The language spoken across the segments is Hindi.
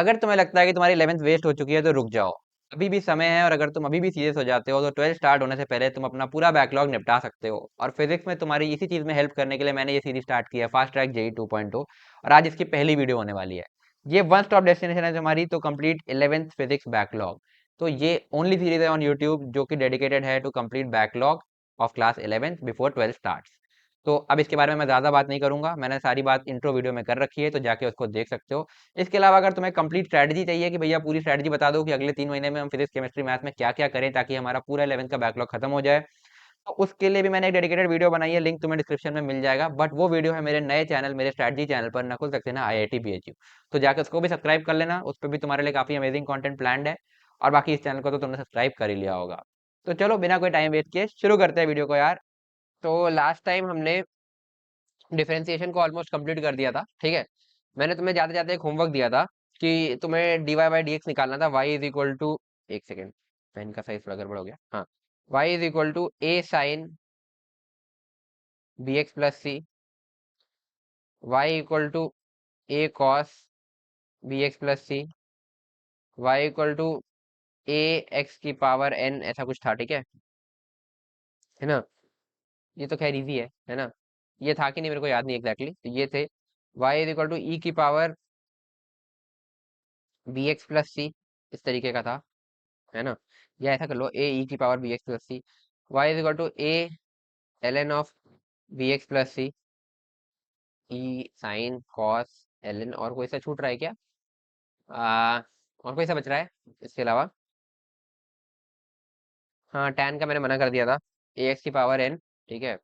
अगर तुम्हें लगता है कि तुम्हारी 11th वेस्ट हो चुकी है तो रुक जाओ, अभी भी समय है। और अगर तुम अभी भी सीरियस हो जाते हो तो 12 स्टार्ट होने से पहले तुम अपना पूरा बैकलॉग निपटा सकते हो। और फिजिक्स में तुम्हारी इसी चीज में हेल्प करने के लिए मैंने ये सीरीज स्टार्ट किया है, फास्ट ट्रैक जेई 2.0। और आज इसकी पहली वीडियो होने वाली है। ये वन स्टॉप डेस्टिनेशन है तुम्हारी तो कंप्लीट 11th फिजिक्स बैकलॉग। तो ये ओनली सीरीज है ऑन यूट्यूब जो कि डेडिकेटेड है to complete backlog of class 11th before 12 start. तो अब इसके बारे में मैं ज़्यादा बात नहीं करूंगा, मैंने सारी बात इंट्रो वीडियो में कर रखी है, तो जाके उसको देख सकते हो। इसके अलावा अगर तुम्हें कंप्लीट स्ट्रैटेजी चाहिए कि भैया पूरी स्ट्रैटेजी बता दो कि अगले 3 महीने में हम फिजिक्स केमिस्ट्री मैथ में क्या क्या करें ताकि हमारा पूरा 11th का बैकलॉग खत्म हो जाए, तो उसके लिए भी मैंने एक डेडिकेटेड वीडियो बनाई है, लिंक तुम्हें डिस्क्रिप्शन में मिल जाएगा। बट वो वीडियो है मेरे नए चैनल, मेरे स्ट्रैटेजी चैनल पर, नकुल सक्सेना IIT BHU। तो जाकर उसको भी सब्सक्राइब कर लेना, उस पर भी तुम्हारे लिए काफी अमेजिंग कंटेंट प्लान्ड है। और बाकी इस चैनल को तो तुमने सब्सक्राइब कर ही लिया होगा। तो चलो बिना कोई टाइम वेस्ट किए शुरू करते हैं वीडियो को यार। तो लास्ट टाइम हमने डिफरेंशिएशन को ऑलमोस्ट कंप्लीट कर दिया था, ठीक है। मैंने तुम्हें जाते जाते एक होमवर्क दिया था कि तुम्हें dy/dx निकालना था। y इज इक्वल टू, एक सेकेंड, पेन का साइज थोड़ा गड़बड़ हो गया, हाँ। y is equal to a sine bx plus c, y equal to a cos bx plus c, y equal to a x की पावर n, ऐसा कुछ था, ठीक है ना। ये तो खैर इजी है ना। ये था कि नहीं मेरे को याद नहीं एग्जैक्टली तो ये थे। y इज इक्वल टू ई की पावर bx प्लस सी, इस तरीके का था, है ना। या ऐसा कर लो ए ई की power B x plus c, y is equal to a l n of b x plus c, e sine cos l n. और कोई सा छूट रहा है क्या? और कोई सा बच रहा है इसके अलावा? हाँ, टैन का मैंने मना कर दिया था, ए एक्स की पावर एन, ठीक है।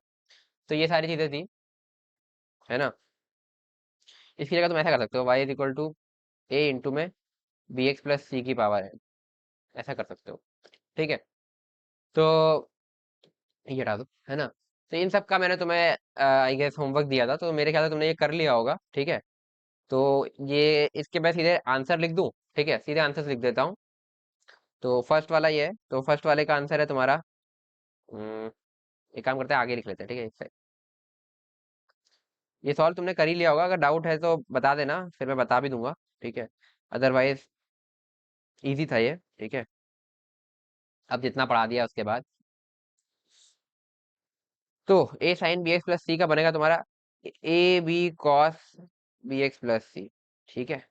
तो ये सारी चीजें थी, है ना। इसकी जगह तुम ऐसा कर सकते हो, y is equal to a into में बी एक्स प्लस सी की पावर एन, ऐसा कर सकते हो, ठीक है। तो ये हटा दो, है ना। तो इन सब का मैंने तुम्हें आई गेस होमवर्क दिया था, तो मेरे ख्याल से तुमने ये कर लिया होगा, ठीक है। तो ये इसके मैं सीधे आंसर लिख दूं, ठीक है, सीधे आंसर लिख देता हूँ। तो फर्स्ट वाला ये है, तो फर्स्ट वाले का आंसर है तुम्हारा, एक काम करते हैं आगे लिख लेते हैं, ठीक है, इससे। ये सॉल्व तुमने कर ही लिया होगा, अगर डाउट है तो बता देना, फिर मैं बता भी दूंगा, ठीक है। अदरवाइज इजी था ये, ठीक है। अब जितना पढ़ा दिया उसके बाद, तो A sine B x plus C का बनेगा तुम्हारा A B cos B x plus C, ठीक है।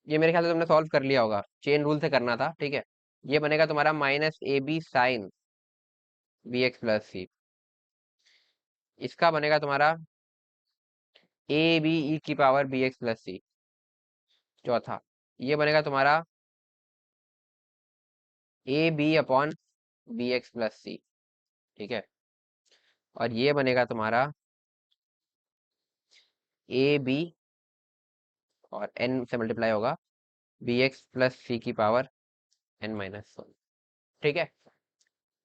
ये मेरे ख्याल से तुमने सॉल्व कर लिया होगा, चेन रूल से करना था, ठीक है। ये बनेगा तुम्हारा minus A B sine B x plus C, इसका बनेगा तुम्हारा ए बी ई की power B x plus C, चौथा। ये बनेगा तुम्हारा A B upon B x plus C, ठीक है। और ये बनेगा तुम्हारा ए बी, और एन से मल्टीप्लाई होगा, बी एक्स प्लस सी की पावर एन माइनस वन, ठीक है।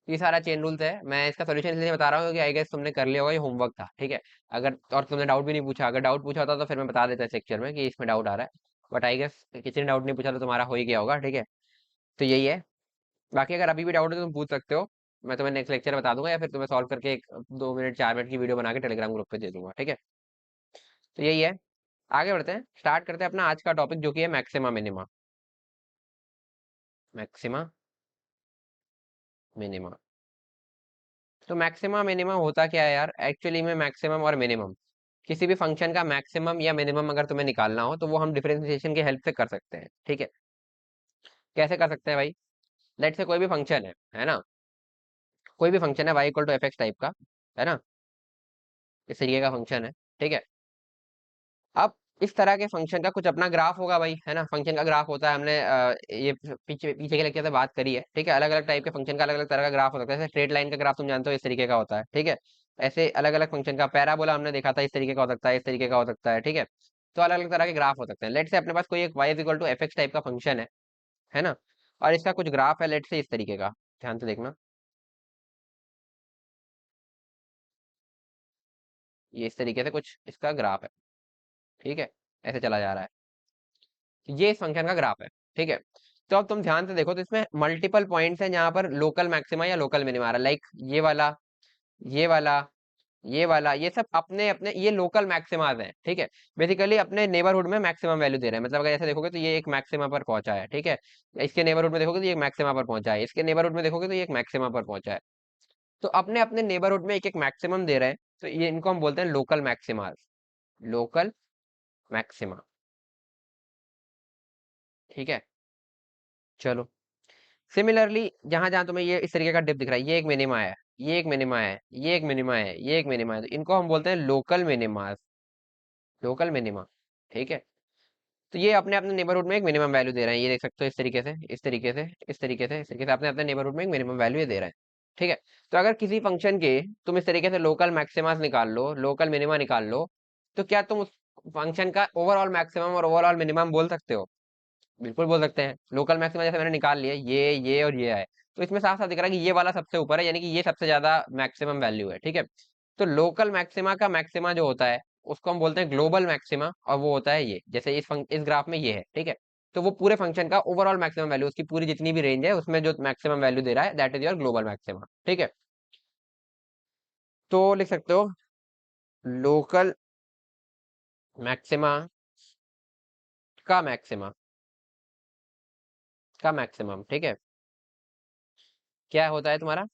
ये सारा चेन रूल्स है, मैं इसका सॉल्यूशन इसलिए बता रहा हूँ क्योंकि आई गेस तुमने कर लिया होगा, ये होमवर्क था, ठीक है। अगर और तुमने डाउट भी नहीं पूछा, अगर डाउट पूछा होता तो फिर मैं बता देता सेक्शन में कि इसमें डाउट आ रहा है। बट आई गेस किसी ने डाउट नहीं पूछा तो तुम्हारा हो ही गया होगा, ठीक है। तो यही है। बाकी अगर अभी भी डाउट है तो तुम पूछ सकते हो, मैं तुम्हें नेक्स्ट लेक्चर बता दूंगा, या फिर तुम्हें सॉल्व करके एक 2 मिनट 4 मिनट की वीडियो बना के टेलीग्राम ग्रुप पे दे दूंगा, ठीक है। तो यही है। आगे बढ़ते हैं, स्टार्ट करते हैं अपना आज का टॉपिक जो कि है मैक्सिमा मिनिमा। Maxima minima. तो मैक्सिमम मिनिमम होता क्या है यार, एक्चुअली में मैक्सिमम और मिनिमम, किसी भी फंक्शन का मैक्सिमम या मिनिमम अगर तुम्हें निकालना हो तो वो हम डिफरेंशिएशन की हेल्प से कर सकते हैं, ठीक है। कैसे कर सकते हैं भाई? लेट से कोई भी फंक्शन है ना, कोई भी फंक्शन है y equal to f x type का, है ना, इस तरीके का फंक्शन है, ठीक है। अब इस तरह के फंक्शन का कुछ अपना ग्राफ होगा भाई, है ना, फंक्शन का ग्राफ होता है, हमने ये पीछे पीछे के लेक्चर से बात करी है, ठीक है। अलग अलग टाइप के फंक्शन का अलग अलग तरह का ग्राफ हो सकता है, जैसे स्ट्रेट लाइन का ग्राफ तुम जानते हो इस तरीके का होता है, ठीक है। ऐसे अलग अलग फंक्शन का पैराबोला हमने देखा था, इस तरीके का हो सकता है, इस तरीके का हो सकता है, ठीक है। तो अलग अलग तरह के ग्राफ हो सकते हैं। लेट से अपने पास कोई एक y equal to f x type का फंक्शन है ना, और इसका कुछ ग्राफ है लेट से इस तरीके का, ध्यान से देखना, ये इस तरीके से कुछ इसका ग्राफ है, ठीक है, ऐसे चला जा रहा है, ये इस फंक्शन का ग्राफ है, ठीक है। तो अब तुम ध्यान से देखो तो इसमें मल्टीपल पॉइंट्स हैं जहां पर लोकल मैक्सिमा या लोकल मिनिमा आ रहा है, लाइक ये वाला, ये वाला, ये वाला, ये सब अपने अपने ये लोकल मैक्सिमाज हैं, ठीक है। बेसिकली अपने नेबरहुड में मैक्सिमम वैल्यू दे रहे हैं, मतलब अगर ऐसे देखोगे तो ये एक मैक्सिमा पर पहुंचा है, ठीक है। इसके नेबरहुड में देखोगे तो ये एक मैक्सिमा पर पहुंचा है, इसके नेबरहुड में देखोगे तो ये एक मैक्सिमा पर पहुंचा है। तो अपने अपने नेबरहुड में एक एक मैक्सिमम दे रहे हैं, तो ये इनको हम बोलते हैं लोकल मैक्सिमाज, लोकल मैक्सिमा, ठीक है। चलो, सिमिलरली जहां जहां तुम्हें ये इस तरीके का डिप दिख रहा है, ये एक मिनिमा है, ये एक मिनिमा है, ये एक मिनिमा है, ये एक मिनिमा है, तो इनको हम बोलते हैं लोकल मिनिमास, लोकल मिनिमा, ठीक है। तो ये अपने अपने नेबरहुड में एक मिनिमम वैल्यू दे रहे हैं, ये देख सकते हो इस तरीके से, इस तरीके से, इस तरीके से, इस तरीके से अपने अपने नेबरहुड में एक मिनिमम वैल्यू ये दे रहे हैं, ठीक है। तो अगर किसी फंक्शन के तुम इस तरीके से लोकल मैक्सिमास निकाल लो, लोकल मिनिमा निकाल लो, तो क्या तुम उस फंक्शन का ओवरऑल मैक्सिमम और ओवरऑल मिनिमम बोल सकते हो? बिल्कुल बोल सकते हैं। लोकल मैक्सिमम जैसे मैंने निकाल लिया, ये और ये है, तो इसमें साफ साफ दिख रहा है कि ये वाला सबसे ऊपर है, यानी कि ये सबसे ज्यादा मैक्सिमम वैल्यू है, ठीक है। तो लोकल मैक्सिमा का मैक्सिमा जो होता है उसको हम बोलते हैं ग्लोबल मैक्सिमा, और वो होता है ये, जैसे इस ग्राफ में ये है, ठीक है। तो वो पूरे फंक्शन का ओवरऑल मैक्सिमम वैल्यू, उसकी पूरी जितनी भी रेंज है उसमें जो मैक्सिमम वैल्यू दे रहा है, that is your global maxima, ठीक है। तो लिख सकते हो लोकल मैक्सिमा का मैक्सिमा, का मैक्सिमम, ठीक है, क्या होता है तुम्हारा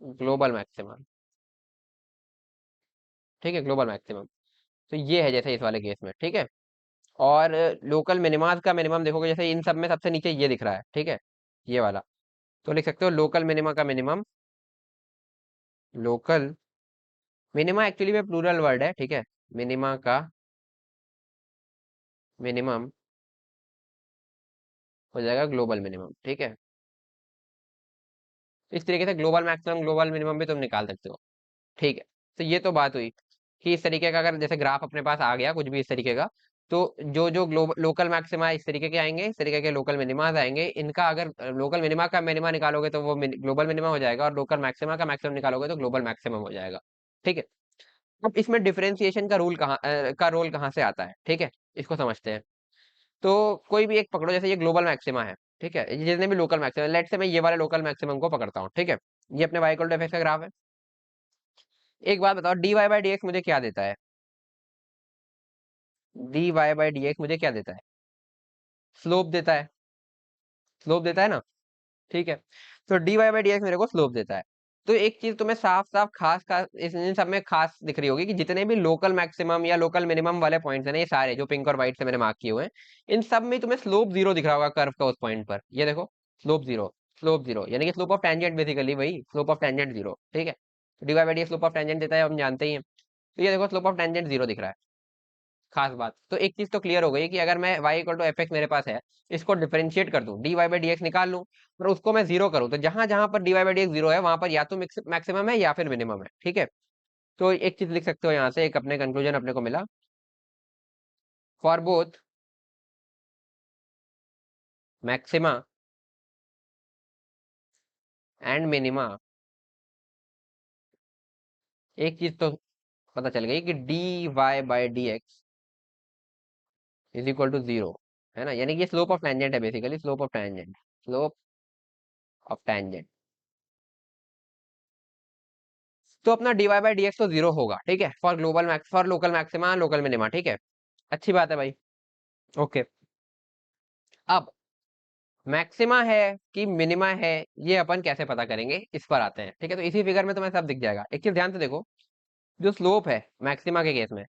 ग्लोबल मैक्सिमम, ठीक है, ग्लोबल मैक्सिमम। तो ये है जैसे इस वाले केस में, ठीक है। और लोकल मिनिमाज का मिनिमम देखोगे, जैसे इन सब में सबसे नीचे ये दिख रहा है, ठीक है, ये वाला। तो लिख सकते हो लोकल मिनिमा का मिनिमम, लोकल मिनिमा एक्चुअली में प्लूरल वर्ड है, ठीक है। मिनिमा का मिनिमम हो जाएगा ग्लोबल मिनिमम, ठीक है। इस तरीके से ग्लोबल मैक्सिमम ग्लोबल मिनिमम भी तुम निकाल सकते हो, ठीक है। तो ये तो बात हुई कि इस तरीके का अगर जैसे ग्राफ अपने पास आ गया कुछ भी इस तरीके का, तो जो जो ग्लोबल लोकल मैक्सिमा इस तरीके के आएंगे, इस तरीके के लोकल मिनिमाज आएंगे, इनका अगर लोकल मिनिमा का मिनिमा निकालोगे तो वो ग्लोबल मिनिमा हो जाएगा, और लोकल मैक्सिमा का मैक्सिमम निकालोगे तो ग्लोबल मैक्सिमम हो जाएगा, ठीक है। अब इसमें डिफरेंशिएशन का का रोल कहाँ से आता है, ठीक है, इसको समझते हैं। तो कोई भी एक पकड़ो, जैसे ये ग्लोबल मैक्सिमा है, ठीक है, ये जितने भी लोकल मैक्सिमम, लेट से मैं ये वाले लोकल मैक्सिमम को पकड़ता हूँ, ठीक है। ये अपने y इक्वल टू fx का ग्राफ है। एक बात बताओ, dy बाई डी एक्स मुझे क्या देता है? dy बाई डी एक्स मुझे क्या देता है? स्लोप देता है, स्लोप देता है ना, ठीक है। तो dy बाई डी एक्स मेरे को स्लोप देता है। तो एक चीज तुम्हें साफ साफ खास खास इन सब में खास दिख रही होगी कि जितने भी लोकल मैक्सिमम या लोकल मिनिमम वाले पॉइंट्स हैं ना, ये सारे जो पिंक और व्हाइट से मैंने मार्क किए हुए हैं, इन सब में तुम्हें स्लोप जीरो दिख रहा होगा कर्व का उस पॉइंट पर, ये देखो, स्लोप जीरो, स्लोप जीरो, यानी कि स्लोप ऑफ टेंजेंट, बेसिकली वही स्लोप ऑफ टेंजेंट जीरो, ठीक है। D by D slope of tangent देता है, हम जानते ही हैं। तो ये देखो स्लोप ऑफ टेंजेंट जीरो दिख रहा है, खास बात। तो एक चीज तो क्लियर हो गई कि अगर मैं y equal to f x मेरे पास है, इसको डिफरेंशिएट कर दूं, d y by D x निकाल लूं, और उसको मैं जीरो करूं, तो जहां जहां पर d y by D x zero है वहां पर या तो मैक्सिमम है या फिर मिनिमम है, ठीक है। तो एक चीज लिख सकते हो यहाँ से, एक अपने कंक्लूजन अपने को मिला, for both maxima and minima, एक चीज तो पता चल गई कि d y by D x is equal to zero, है ना, यानी कि स्लोप ऑफ टेंजेंट है, basically slope of tangent, slope of tangent. तो अपना d y by D x तो जीरो होगा, ठीक है, for global max, for local maxima local minima, ठीक है। अच्छी बात है भाई, ओके। अब मैक्सिमा है कि मिनिमा है, ये अपन कैसे पता करेंगे, इस पर आते हैं, ठीक है। तो इसी फिगर में तुम्हें सब दिख जाएगा। एक चीज ध्यान से देखो, जो स्लोप है मैक्सिमा के केस में,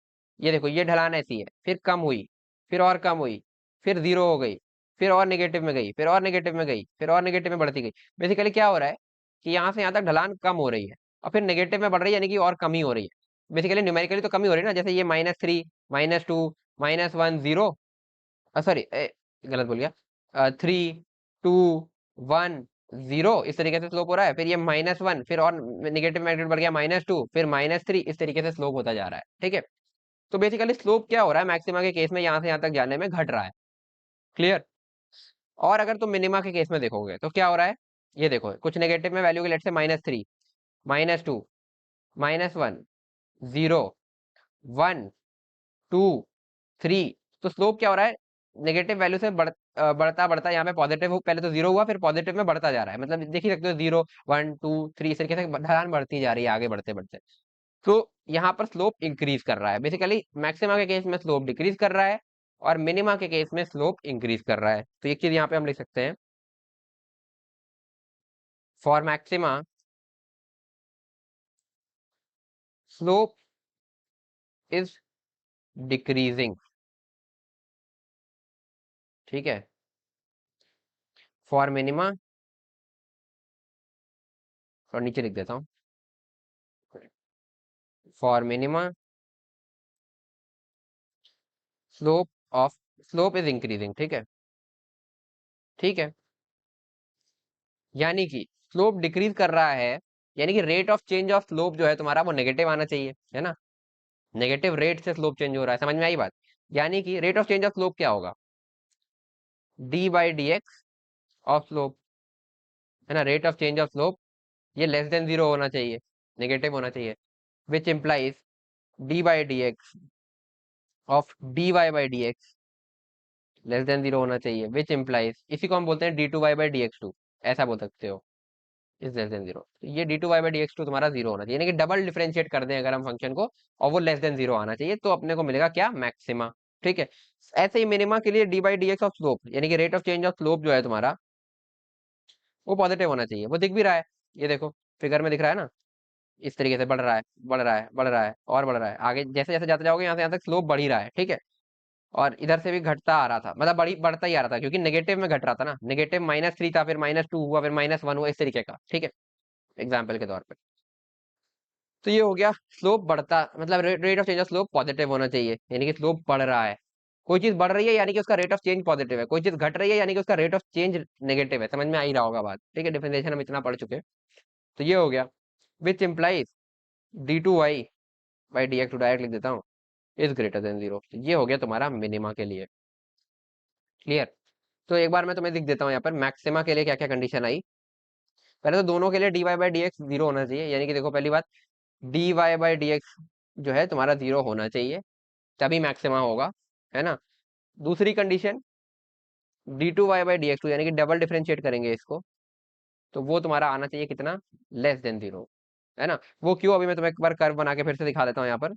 ये देखो ये ढलान ऐसी है, फिर कम हुई, फिर और कम हुई, फिर जीरो हो गई, फिर और नेगेटिव में गई, फिर और नेगेटिव में गई, फिर और नेगेटिव में बढ़ती गई। बेसिकली क्या हो रहा है कि यहाँ से यहाँ तक ढलान कम हो रही है, और फिर नेगेटिव में बढ़ रही है, यानी कि और कमी हो रही है। बेसिकली न्यूमेरिकली तो कमी हो रही है ना, जैसे ये -3, -2, -1 0, सॉरी गलत बोल गया, 3 2 1 0, इस तरीके से स्लोप हो रहा है। फिर ये -1, फिर और नेगेटिव मैग्नीट्यूड बढ़ गया -2, फिर -3, इस तरीके से स्लोप होता जा रहा है, ठीक है। तो बेसिकली स्लोप क्या हो रहा है मैक्सिमा के केस में, यहाँ से यहाँ तक जाने में घट रहा है, क्लियर। और अगर तुम मिनिमा के केस में देखोगे तो क्या हो रहा है, ये देखो कुछ नेगेटिव में वैल्यू के, लेट से -3, -2, -1, 0, 1, 2, 3, तो स्लोप क्या हो रहा है, नेगेटिव वैल्यू से बढ़ता बढ़ता यहाँ पे पॉजिटिव, पहले तो जीरो हुआ, फिर पॉजिटिव में बढ़ता जा रहा है, मतलब देख ही सकते हो 0 1 2 3, इस तरीके से ढलान बढ़ती जा रही है आगे बढ़ते बढ़ते। तो यहाँ पर स्लोप इंक्रीज कर रहा है। बेसिकली मैक्सिमा के केस में स्लोप डिक्रीज कर रहा है और मिनिमा के केस में स्लोप इंक्रीज कर रहा है। तो एक चीज यहाँ पे हम लिख सकते हैं, for maxima slope is decreasing. ठीक है। फॉर मिनिमा, और नीचे लिख देता हूँ, for minima slope of slope is increasing. ठीक है। ठीक है। यानी कि स्लोप डिक्रीज कर रहा है, यानी कि rate of change of slope जो है तुम्हारा वो नेगेटिव आना चाहिए, है ना। नेगेटिव रेट से स्लोप चेंज हो रहा है, समझ में आई बात। यानी कि rate of change of slope क्या होगा, d by D x of slope, है ना। Rate of change of slope ये लेस देन जीरो होना चाहिए, नेगेटिव होना चाहिए, which implies d by D x of d y by D x less than zero होना चाहिए, विच इंप्लाइज इसी को हम बोलते हैं d to Y by D x two, ऐसा बोल सकते हो, इज लेस देन जीरो। ये D to Y by D x two तुम्हारा जीरो होना चाहिए, यानी कि डबल डिफरेंशिएट कर दें अगर हम फंक्शन को, और वो लेस देन जीरो आना चाहिए, तो अपने को मिलेगा क्या, मैक्सिमा। ठीक है। ऐसे ही मिनिमा के लिए D by D x of slope, यानी कि rate of change of slope जो है तुम्हारा वो पॉजिटिव होना चाहिए। वो दिख भी रहा है, ये देखो फिगर में दिख रहा है ना, इस तरीके से बढ़ रहा है, बढ़ रहा है, बढ़ रहा है और बढ़ रहा है, आगे जैसे जैसे जाते जाओगे यहाँ से यहाँ तक स्लोप बढ़ ही रहा है। ठीक है। और इधर से भी घटता आ रहा था, मतलब बढ़ता ही आ रहा था, क्योंकि नेगेटिव में घट रहा था ना, नेगेटिव -3 था, फिर -2 हुआ, फिर -1 हुआ, इस तरीके का। ठीक है। एग्जाम्पल के तौर पर। तो ये हो गया स्लोप बढ़ता, मतलब rate of change of slope positive होना चाहिए, यानी कि स्लोप बढ़ रहा है। कोई चीज बढ़ रही है यानी कि उसका रेट ऑफ चेंज पॉजिटिव है, कोई चीज घट रही है यानी कि उसका रेट ऑफ चेंज नेगेटिव है। समझ में आ ही रहा होगा बात। ठीक है। डिफरेंशिएशन हम इतना पढ़ चुके हैं। तो ये हो गया, which implies d to Y by D x two, direct लिख देता हूँ, इज ग्रेटर देन जीरो। ये हो गया तुम्हारा मिनिमा के लिए। क्लियर। तो एक बार मैं तुम्हें लिख देता हूँ यहाँ पर मैक्सिमा के लिए क्या क्या कंडीशन आई। पहले तो दोनों के लिए d y by D x zero होना चाहिए, यानी कि देखो पहली बात, d y by D x जो है तुम्हारा जीरो होना चाहिए, तभी मैक्सिमा होगा, है ना। दूसरी condition, d to Y by D x two, यानी कि डबल डिफरेंशिएट करेंगे इसको, तो वो तुम्हारा आना चाहिए कितना, लेस देन जीरो, है ना। वो क्यों, अभी मैं तुम्हें एक बार कर्व बना के फिर से दिखा देता हूँ यहाँ पर।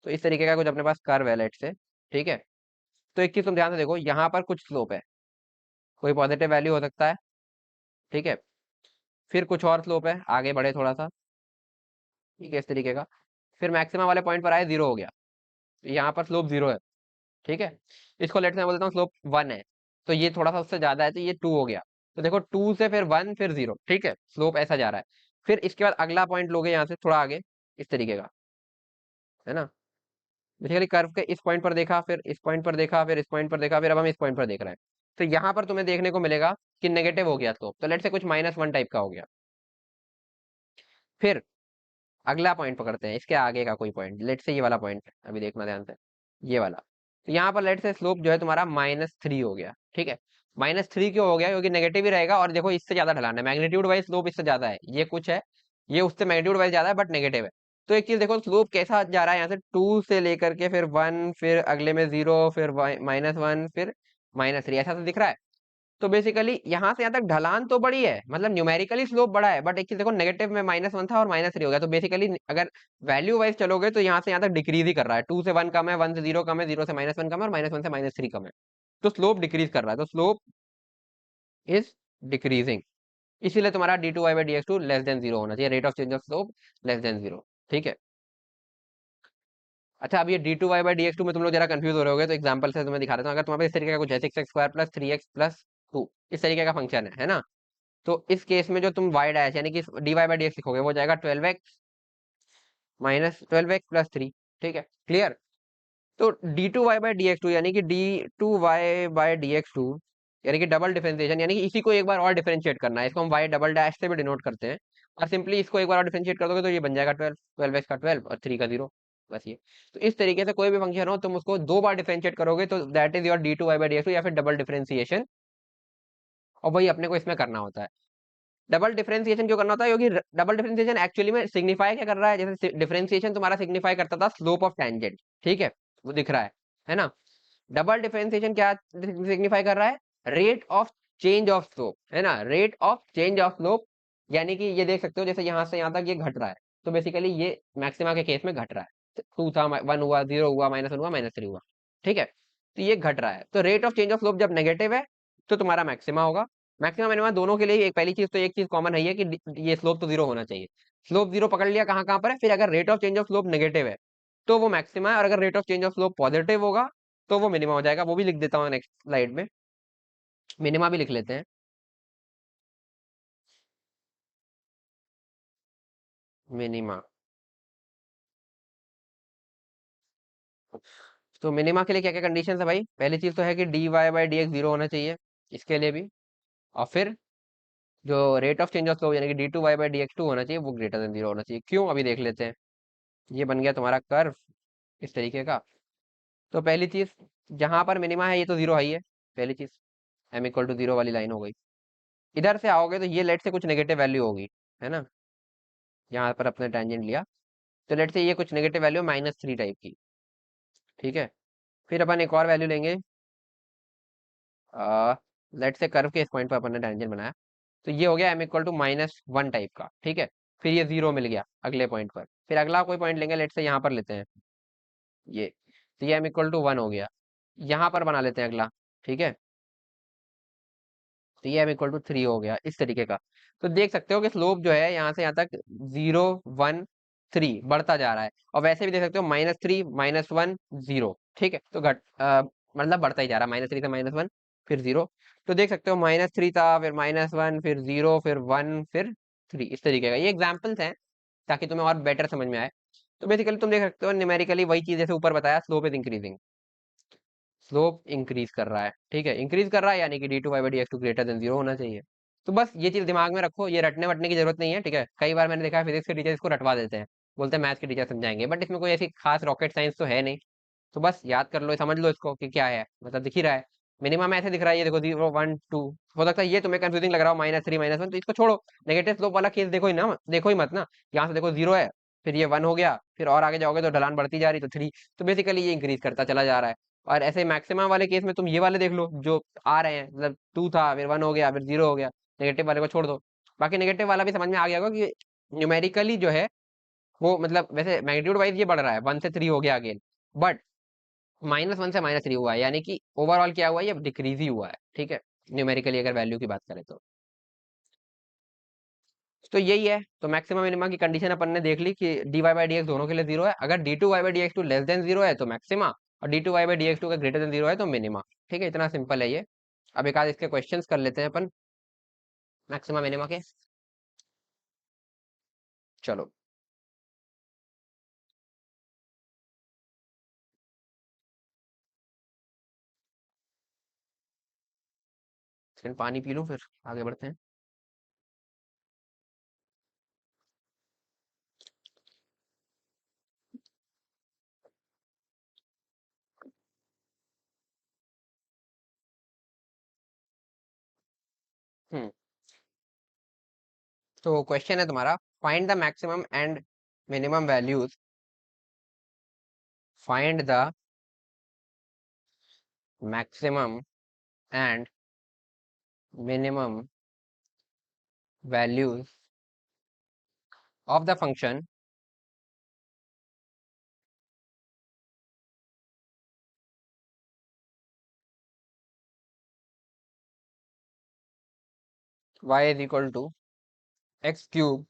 तो इस तरीके का कुछ अपने पास कर्व है लेट से। ठीक है। तो एक चीज तुम ध्यान से देखो, यहाँ पर कुछ स्लोप है, कोई पॉजिटिव वैल्यू हो सकता है। ठीक है। फिर कुछ और स्लोप है, आगे बढ़े थोड़ा सा, ठीक है, इस तरीके का। फिर मैक्सिमम वाले पॉइंट पर आए, जीरो हो गया, यहाँ पर स्लोप जीरो है। ठीक है। इसको लेट से मैं बोलता हूँ स्लोप 1 है, तो ये थोड़ा सा उससे ज्यादा है, तो ये 2 हो गया। तो देखो 2 से फिर 1 फिर 0, ठीक है, स्लोप ऐसा जा रहा है। फिर इसके बाद अगला पॉइंट लोगे यहाँ से थोड़ा आगे, इस तरीके का, है ना। बेसिकली कर्व के इस पॉइंट पर देखा, फिर इस पॉइंट पर देखा, फिर इस पॉइंट पर देखा, फिर अब हम इस पॉइंट पर देख रहे हैं। तो यहाँ पर तुम्हें देखने को मिलेगा कि नेगेटिव हो गया स्लोप, तो लेट से कुछ -1 टाइप का हो गया। फिर अगला पॉइंट पकड़ते हैं, इसके आगे का कोई पॉइंट, लेट से ये वाला पॉइंट अभी देखना ध्यान से, ये वाला। तो यहाँ पर लेट से स्लोप जो है तुम्हारा -3 हो गया। ठीक है। -3 क्यों हो गया, क्योंकि नेगेटिव ही रहेगा, और देखो इससे ज्यादा ढलान है, मैग्नीट्यूड वाइज स्लोप इससे ज्यादा है, ये कुछ है, ये उससे मैग्नीट्यूड वाइज ज्यादा है बट नेगेटिव है। तो एक चीज देखो, स्लोप कैसा जा रहा है, यहाँ से 2 से लेकर के फिर 1, फिर अगले में 0, फिर -1, फिर -3, ऐसा तो दिख रहा है। तो बेसिकली यहाँ से यहाँ तक ढलान तो बड़ी है, मतलब न्यूमेरिकली स्लोप बड़ा है, बट एक चीज देखो, नेगेटिव में -1 था और -3 हो गया, तो बेसिकली अगर वैल्यू वाइज चलोगे तो यहाँ से यहाँ तक डिक्रीज ही कर रहा है। 2 से 1 कम है, 1 से 0 कम है, 0 से -1 कम है, और -1 से -3 कम है। तो स्लोप डिक्रीज कर रहा है, तो स्लोप इज डिक्रीजिंग। इसीलिए तुम्हारा d to Y by D x two less than zero होना चाहिए, rate of change of slope less than zero. ठीक है। अच्छा, अब ये D to Y by D x टू में तुम लोग जरा कंफ्यूज हो रहे होगे, तो एग्जाम्पल से तुम्हें दिखा देता हूँ। अगर तुम्हारे पास इस तरीके का कुछ है, 6x² प्लस 3x प्लस 2, इस तरीके का फंक्शन है ना। तो इस केस में जो तुम वाई डैश यानी कि d y by D x लिखोगे, वो जाएगा 12x प्लस 3। ठीक है। क्लियर। तो d to Y by D x two, यानी कि d to Y by D x two, यानी कि डबल डिफरेंशिएशन, यानी कि इसी को एक बार और डिफरेंशिएट करना है, इसको हम वाई डबल डैश से भी डिनोट करते हैं। और सिंपली इसको एक बार और डिफरेंशिएट कर दोगे तो ये बन जाएगा 12, 12x का 12 और 3 का 0, बस ये। तो इस तरीके से कोई भी फंक्शन हो, तुम उसको दो बार डिफरेंशिएट करोगे तो that is your d to Y by D x two, या फिर डबल डिफरेंशिएशन। और वही अपने को इसमें करना होता है। डबल डिफरेंशिएशन क्यों करना होता है, क्योंकि डबल डिफरेंशिएशन एक्चुअली में सिग्निफाई क्या कर रहा है, जैसे डिफरेंशिएशन तुम्हारा सिग्निफाई करता था स्लोप ऑफ टेंजेंट। ठीक है। वो दिख रहा है ना। डबल डिफरेंशिएशन क्या सिग्निफाई कर रहा है, rate of change of slope, है ना, rate of change of slope. यानी कि ये देख सकते हो, जैसे यहां से यहां तक ये घट रहा है, तो बेसिकली ये मैक्सिमा के केस में घट रहा है। 2 था, 1 हुआ, 0 हुआ, -1 हुआ, -3 हुआ। ठीक है, तो ये घट रहा है। तो rate of change of slope जब नेगेटिव है तो तुम्हारा मैक्सिमा होगा। मैक्सिमा मिनिमा दोनों के लिए एक पहली चीज तो एक चीज कॉमन है ये कि ये स्लोप तो जीरो होना चाहिए। स्लोप जीरो पकड़ लिया कहाँ कहाँ पर है, फिर अगर rate of change of slope negative है तो वो मैक्सिमा है, और अगर rate of change of slope positive होगा तो वो मिनिमा हो जाएगा। वो भी लिख देता हूँ नेक्स्ट स्लाइड में, मिनिमा भी लिख लेते हैं। मिनिमा, तो मिनिमा के लिए क्या क्या कंडीशन है भाई? पहली चीज तो है कि dy by D x zero होना चाहिए, इसके लिए भी। और फिर जो rate of change of slope यानी कि d2y by D x to होना चाहिए, वो ग्रेटर देन जीरो होना चाहिए। क्यों, अभी देख लेते हैं। ये बन गया तुम्हारा कर्व इस तरीके का। तो पहली चीज, जहां पर मिनिमा है ये तो जीरो है ही है, पहली चीज m इक्वल टू जीरो वाली लाइन हो गई। इधर से आओगे तो ये लेट से कुछ नेगेटिव वैल्यू होगी, है ना, यहाँ पर अपने टेंजेंट लिया, तो लेट से ये कुछ नेगेटिव वैल्यू -3 टाइप की। ठीक है, फिर अपन एक और वैल्यू लेंगे, लेट से कर्व के इस पॉइंट पर अपन ने टेंजेंट बनाया, तो ये हो गया m इक्वल टू -1 टाइप का। ठीक है, फिर ये जीरो मिल गया अगले पॉइंट पर। फिर अगला कोई पॉइंट लेंगे, लेट से यहाँ पर लेते हैं ये, तो ये m इक्वल टू 1 हो गया। यहाँ पर बना लेते हैं अगला। ठीक है, तो ये m इक्वल टू 3 हो गया, इस तरीके का। तो देख सकते हो कि स्लोप जो है यहाँ से यहाँ तक 0 1 3 बढ़ता जा रहा है। और वैसे भी देख सकते हो -3 -1 0। ठीक है, तो मतलब बढ़ता ही जा रहा है, -3 से -1 फिर 0। तो देख सकते हो -3 था, फिर -1, फिर 0, फिर 1, फिर 3, इस तरीके का। ये एग्जाम्पल्स हैं ताकि तुम्हें और बेटर समझ में आए। तो बेसिकली तुम देख सकते हो न्यूमेरिकली वही चीज जैसे ऊपर बताया, slope is increasing, slope increase कर रहा है। ठीक है, इंक्रीज कर रहा है यानी कि d2y by D x two greater than zero होना चाहिए। तो बस ये चीज दिमाग में रखो, ये रटने वटने की जरूरत नहीं है। ठीक है, कई बार मैंने देखा है फिजिक्स के टीचर इसको रटवा देते हैं, बोलते हैं मैथ्स के टीचर समझाएंगे, बट इसमें कोई ऐसी खास रॉकेट साइंस तो है नहीं। तो बस याद कर लो, समझ लो इसको कि क्या है, मतलब दिख ही रहा है। मिनिमम ऐसे दिख रहा है, ये देखो 0 1 2। हो सकता है ये तुम्हें कंफ्यूजिंग लग रहा हो, -3 -1, तो इसको छोड़ो। नेगेटिव स्लोप वाला केस देखो ही ना, देखो ही मत ना। यहाँ से देखो जीरो है, फिर ये 1 हो गया, फिर और आगे जाओगे तो ढलान बढ़ती जा रही, तो 3। तो बेसिकली ये इंक्रीज करता चला जा रहा है। और ऐसे मैक्सिमम वाले केस में तुम ये वाले देख लो जो आ रहे हैं, मतलब 2 था, फिर 1 हो गया, फिर 0 हो गया। नेगेटिव वाले को छोड़ दो। बाकी नेगेटिव वाला भी समझ में आ गया होगा कि न्यूमेरिकली जो है वो, मतलब वैसे मैग्नीट्यूड वाइज ये बढ़ रहा है, 1 से 3 हो गया अगेन, बट -1 से -3 हुआ है, यानी कि ओवरऑल क्या हुआ है, ये डिक्रीज ही हुआ है। ठीक है, न्यूमेरिकली अगर वैल्यू की बात करें तो यही है। तो मैक्सिमम मिनिमा की कंडीशन अपन ने देख ली कि dy बाई डी एक्स दोनों के लिए जीरो है। अगर d2y by D x two less than zero है तो मैक्सिमा, और d2y by D x two का ग्रेटर देन जीरो है तो मिनिमा। ठीक है, इतना सिंपल है ये। अब एक आध इसके क्वेश्चंस कर लेते हैं अपन मैक्सिमा मिनिमा के। चलो, सेकंड पानी पी लूं फिर आगे बढ़ते हैं। हम्म, तो क्वेश्चन है तुम्हारा, find the maximum and minimum values, find the maximum and minimum values of the function y is equal to x cube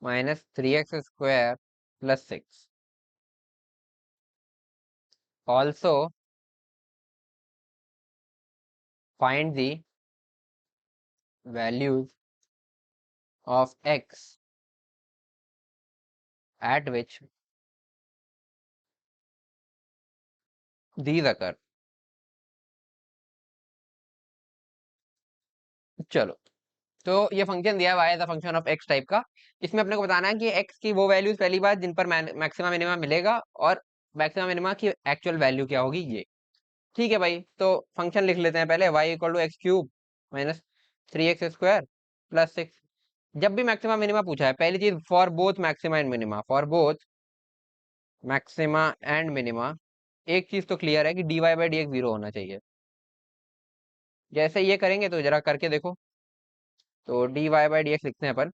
-3x² plus 6. Also find the values of x at which these occur. चलो, तो ये फंक्शन दिया हुआ है the function of x type का। इसमें अपने को बताना है कि एक्स की वो वैल्यूज पहली बात जिन पर मैक्सिमम मिनिमम मिलेगा, और मैक्सिमम मिनिमा की एक्चुअल वैल्यू क्या होगी ये। ठीक है भाई, तो फंक्शन लिख लेते हैं पहले, y equal to x cube -3x² plus 6। जब भी मैक्सिमम मिनिमा पूछा है, पहली चीज for both maxima and minima, for both maxima and minima एक चीज तो क्लियर है कि dy by D x zero होना चाहिए। जैसे ये करेंगे तो जरा करके देखो, तो dy बाई डी एक्स लिखते हैं अपन,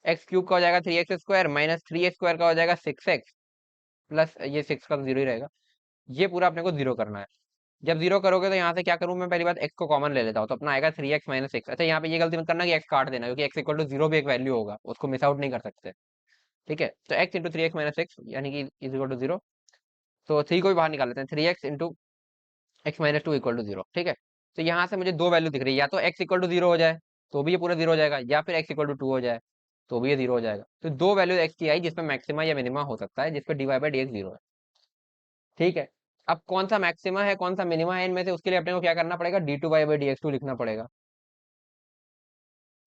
एक्स क्यूब का हो जाएगा 3x² माइनस 3x² का हो जाएगा 6x प्लस ये 6 का 0 ही रहेगा। ये पूरा अपने को जीरो करना है। जब जीरो करोगे तो यहाँ से क्या करूँ मैं, पहली बात एक्स को कॉमन ले लेता हूँ, तो अपना आएगा 3x माइनस 6। अच्छा, यहाँ पे ये गलती मत करना कि एक्स काट देना, क्योंकि एक्स इक्वल टू जीरो भी एक वैल्यू होगा, उसको मिस आउट नहीं कर सकते। ठीक है, तो x इंटू 3x माइनस 6 यानी कि इज इक्वल टू जीरो। तो 3 को भी बाहर निकाल लेते हैं, 3x into x-2 equal to zero. ठीक है, तो यहाँ से मुझे दो वैल्यू दिख रही है, या तो x इक्वल टू जीरो हो जाए तो भी ये पूरा जीरो हो जाएगा, या फिर x इक्वल टू 2 हो जाए तो भी ये जीरो हो जाएगा। तो दो वैल्यू x की आई जिसमें मैक्सिमा या मिनिमा हो सकता है, जिसपे dy बाई dx जीरो है। ठीक है, अब कौन सा मैक्सिमा है कौन सा मिनिमा है इनमें से, उसके लिए अपने को क्या करना पड़ेगा, d2y बाई dx2 लिखना पड़ेगा।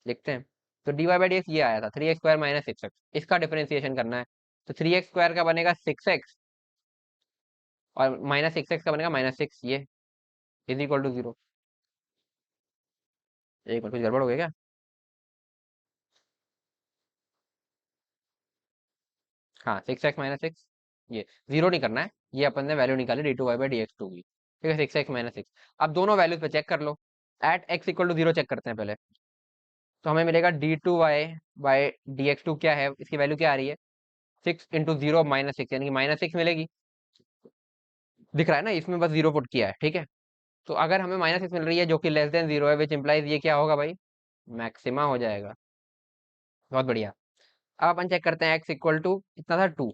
लिखते हैं। तो dy बाई dx ये आया था 3x² माइनस 6x, इसका डिफरेंशिएशन करना है। तो 3x² का बनेगा 6x और माइनस 6x का बनेगा -6, ये इज इक्वल टू जीरो। एक मिनट, कुछ गड़बड़ हो गया क्या? हाँ, 6x-6, ये जीरो नहीं करना है, ये अपन ने वैल्यू निकाली d2y बाई dx2 की। ठीक है, 6x-6। अब दोनों वैल्यूज पे चेक कर लो। At x equal to zero check करते हैं पहले। तो हमें मिलेगा d2y बाई dx2 क्या है, इसकी वैल्यू क्या आ रही है, 6 इंटू जीरो -6 यानी कि -6 मिलेगी। दिख रहा है ना, इसमें बस जीरो पुट किया है। ठीक है, तो अगर हमें -6 मिल रही है जो कि लेस देन जीरो है, विच इंप्लाइज ये क्या होगा भाई, मैक्सिमा हो जाएगा। बहुत बढ़िया। अब अपन चेक करते हैं एक्स इक्वल टू कितना था, 2।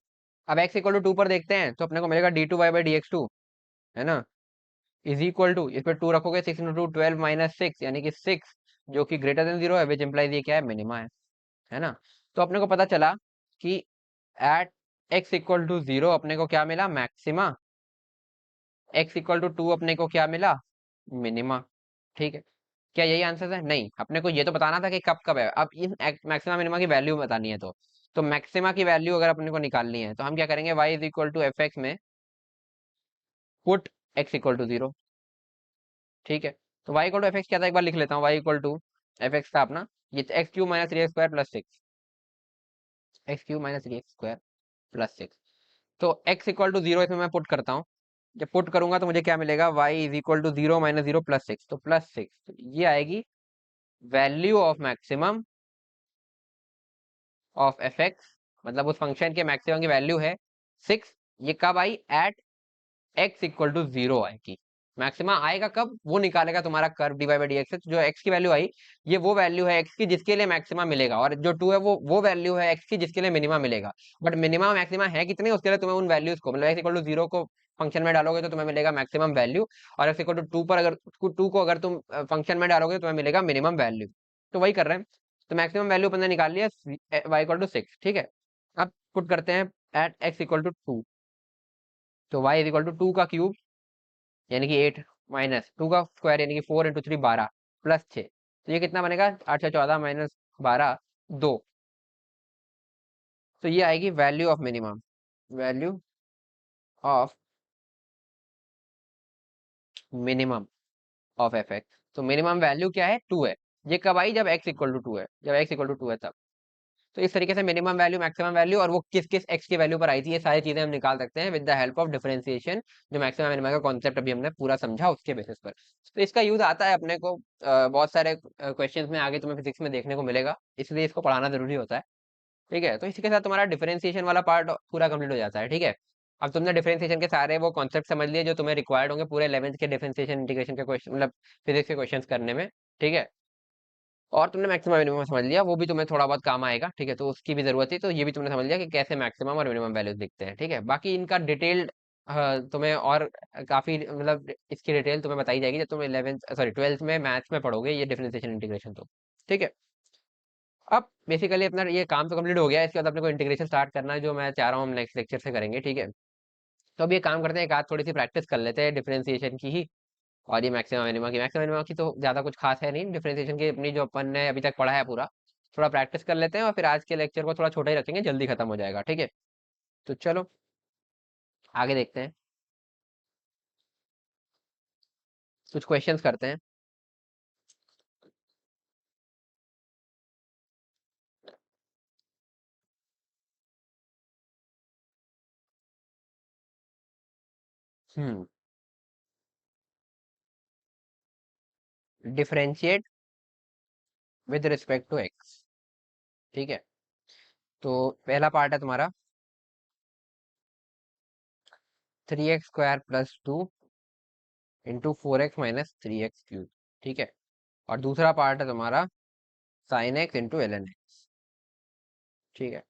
अब एक्स इक्वल टू 2 पर देखते हैं, तो अपने को मिलेगा d2y बाई dx2, है ना, इज इक्वल टू, इस पे 2 रखोगे 6 इंटू 12 माइनस 6 यानी कि 6 जो कि ग्रेटर देन जीरो है, विच इंप्लाइज ये क्या है, मिनिमा है ना। तो अपने को पता चला कि at x equal to zero अपने को क्या मिला, मैक्सिमा। एक्स इक्वल टू 2 अपने को क्या मिला, मिनिमा। ठीक है, क्या यही आंसर है? नहीं, अपने को ये तो बताना था कि कब कब है। अब इन मैक्सिमा मिनिमा की वैल्यू बतानी है, तो मैक्सिमा की वैल्यू अगर अपने को निकालनी है तो हम क्या करेंगे, y is equal to f x में put x equal to zero. ठीक है, तो y equal to f x क्या था, एक बार लिख लेता हूँ। y equal to f x था अपना, ये x cube minus 3x² plus 6, x cube minus 3x² plus 6। तो x इक्वल टू जीरो इसमें मैं पुट करता हूँ। जब पुट करूंगा तो मुझे क्या मिलेगा, y is equal to zero minus zero plus 6, तो प्लस 6, तो ये आएगी value of maximum of f x, मतलब उस फंक्शन के मैक्सिमम की वैल्यू है 6। ये कब आई, at x equal to zero आएगी। मैक्सिमा आएगा कब, वो निकालेगा तुम्हारा curve d y by D x. जो एक्स की वैल्यू आई, ये वो वैल्यू है एक्स की जिसके लिए मैक्सिमा मिलेगा, और जो 2 है वो वैल्यू है एक्स की जिसके लिए मिनिमा मिलेगा। बट मिनिमा मैक्सिमा है कितने, उसके लिए तुम्हें उन वैल्यूज को, मतलब एक्स इक्वल टू जीरो को फंक्शन में डालोगे तो तुम्हें मिलेगा मैक्सिमम वैल्यू, और एक्स इक्वल टू 2 पर अगर 2 को अगर तुम फंक्शन में डालोगे तो तुम्हें मिलेगा मिनिमम वैल्यू। तो वही कर रहे हैं। तो मैक्सिमम वैल्यू अपन ने निकाल लिया, वाई इक्वल टू 6। ठीक है, अब पुट करते हैं एट एक्स इक्वल टू 2। तो y इज इक्वल टू 2 का क्यूब यानी कि 8 माइनस 2 का स्क्वायर यानी कि 4 इंटू 3 12 प्लस 6, तो ये कितना बनेगा, 8 14 माइनस 12 2। तो ये आएगी value of minimum, value of minimum of f x. तो मिनिमम वैल्यू क्या है, 2 है। ये कब आई, जब x इक्वल टू 2 है, जब x इक्वल टू 2 है तब। तो इस तरीके से मिनिमम वैल्यू, मैक्सिमम वैल्यू और वो किस किस x की वैल्यू पर आई थी, ये सारी चीजें हम निकाल सकते हैं with the help of differentiation. जो मैक्सिमम मिनिमम का कॉन्सेप्ट अभी हमने पूरा समझा उसके बेसिस पर। तो इसका यूज आता है अपने को बहुत सारे क्वेश्चंस में, आगे तुम्हें फिजिक्स में देखने को मिलेगा, इसलिए इसको पढ़ाना जरूरी होता है। ठीक है, तो इसी के साथ तुम्हारा डिफरेंशिएशन वाला पार्ट पूरा कंप्लीट हो जाता है। ठीक है, अब तुमने डिफरेंशिएशन के सारे वो कॉन्सेप्ट समझ लिए जो तुम्हें रिक्वायर्ड होंगे पूरे 11th के डिफरेंशिएशन इंटीग्रेशन के क्वेश्चन, मतलब फिजिक्स के क्वेश्चंस करने में। ठीक है, और तुमने मैक्सिमम मिनिमम समझ लिया, वो भी तुम्हें थोड़ा बहुत काम आएगा। ठीक है, तो उसकी भी जरूरत है, तो ये भी तुमने समझ लिया कि कैसे मैक्सिमम और मिनिमम वैल्यूज दिखते हैं। ठीक है, बाकी इनका डिटेल्ड तुम्हें और काफी, मतलब इसकी डिटेल तुम्हें बताई जाएगी जब तुम 11th सॉरी 12th में मैथ्स में पढ़ोगे ये डिफरेंशिएशन इंटीग्रेशन। तो ठीक है, अब बेसिकली अपना ये काम तो कंप्लीट हो गया है, इसके बाद अपने को इंटीग्रेशन स्टार्ट करना है, जो मैं चाह रहा हूँ हम नेक्स्ट लेक्चर से करेंगे। ठीक है, तो अब ये काम करते हैं, एक आध थोड़ी सी प्रैक्टिस कर लेते हैं डिफरेंशिएशन की ही। और ये मैक्सिमम मिनिमम की, मैक्सिमम मिनिमम की तो ज्यादा कुछ खास है नहीं, डिफरेंशिएशन की अपनी जो अपन ने अभी तक पढ़ा है पूरा, थोड़ा प्रैक्टिस कर लेते हैं, और फिर आज के लेक्चर को थोड़ा छोटा ही रखेंगे, जल्दी खत्म हो जाएगा। ठीक है, तो चलो आगे देखते हैं, कुछ क्वेश्चंस करते हैं। Hmm, differentiate with respect to x. ठीक है, तो पहला पार्ट है तुम्हारा 3x² + 2 इंटू 4x - 3x³ ठीक है। और दूसरा पार्ट है तुम्हारा sin x into ln x ठीक है।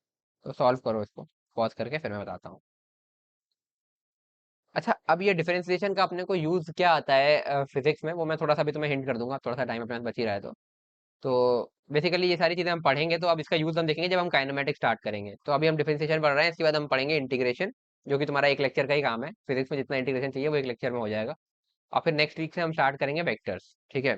तो सॉल्व करो इसको, पॉज करके फिर मैं बताता हूँ। अच्छा, अब ये डिफरेंशिएशन का अपने को यूज क्या आता है फिजिक्स में, वो मैं थोड़ा सा भी तुम्हें हिंट कर दूंगा, थोड़ा सा टाइम अपने पास बच ही रहा है तो बेसिकली ये सारी चीजें हम पढ़ेंगे, तो अब इसका यूज हम देखेंगे जब हम काइनेमेटिक्स स्टार्ट करेंगे। तो अभी हम डिफरेंशिएशन पढ़ रहे हैं, इसके बाद हम पढ़ेंगे इंटीग्रेशन, जो कि तुम्हारा एक लेक्चर का ही काम है। फिजिक्स में जितना इंटीग्रेशन चाहिए वो एक लेक्चर में हो जाएगा। और फिर नेक्स्ट वीक से हम स्टार्ट करेंगे वेक्टर्स, ठीक है।